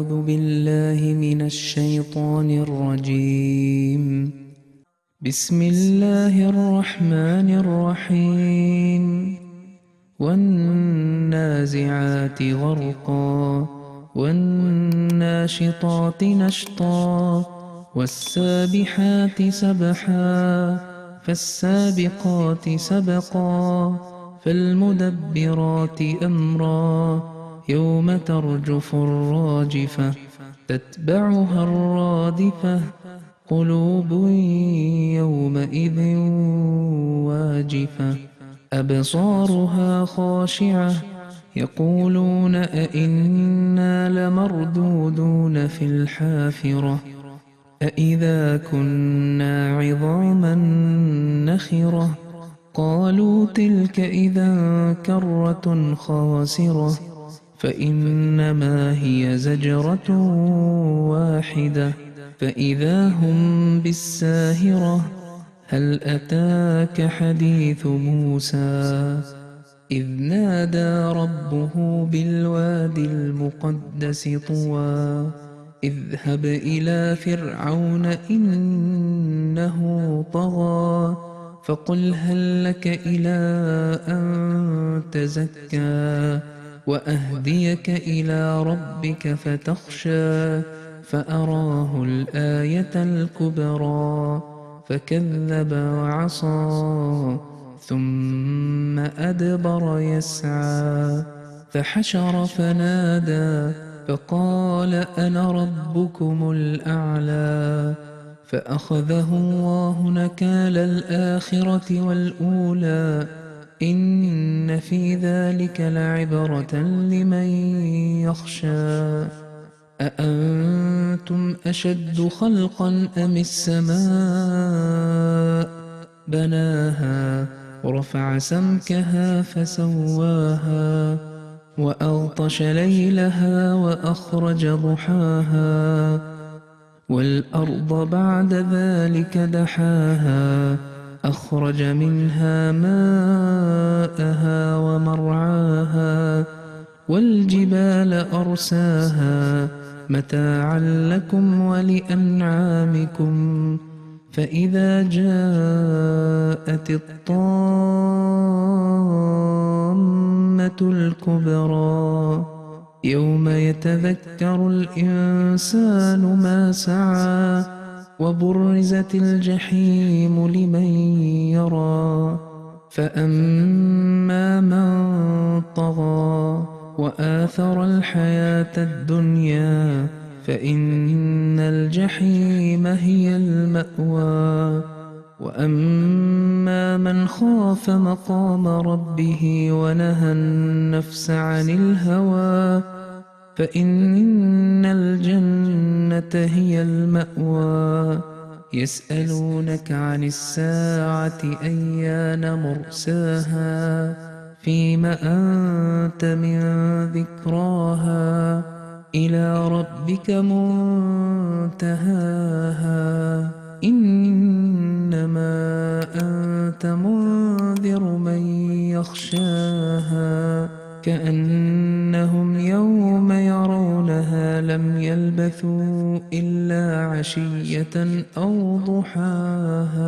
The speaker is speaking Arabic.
أعوذ بالله من الشيطان الرجيم. بسم الله الرحمن الرحيم. والنازعات غرقا والناشطات نشطا والسابحات سبحا فالسابقات سبقا فالمدبرات أمرا يوم ترجف الراجفة تتبعها الرادفة قلوب يومئذ واجفة أبصارها خاشعة يقولون أئنا لمردودون في الحافرة أئذا كنا عظاما نخرة قالوا تلك إذا كرة خاسرة فإنما هي زجرة واحدة فإذا هم بالساهرة هل أتاك حديث موسى إذ نادى ربه بالوادي المقدس طوى اذهب إلى فرعون إنه طغى فقل هل لك إلى أن تزكى وأهديك إلى ربك فتخشى فأراه الآية الكبرى فكذب وعصى ثم أدبر يسعى فحشر فنادى فقال أنا ربكم الأعلى فأخذه الله نكال الآخرة والأولى إن في ذلك لعبرة لمن يخشى أأنتم أشد خلقا أم السماء بناها ورفع سمكها فسواها وأغطش ليلها وأخرج ضحاها والأرض بعد ذلك دحاها أخرج منها ماءها ومرعاها والجبال أرساها متاعا لكم ولأنعامكم فإذا جاءت الطامة الكبرى يوم يتذكر الإنسان ما سعى وبرزت الجحيم لمن يرى فأما من طغى وآثر الحياة الدنيا فإن الجحيم هي المأوى وأما من خاف مقام ربه ونهى النفس عن الهوى فإن الجنة هي المأوى يسألونك عن الساعة أيان مرساها فيم أنت من ذكراها إلى ربك منتهاها إنما أنت منذر من يخشاها كأنهم يوم يرونها لم يلبثوا إلا عشية أو ضحاها.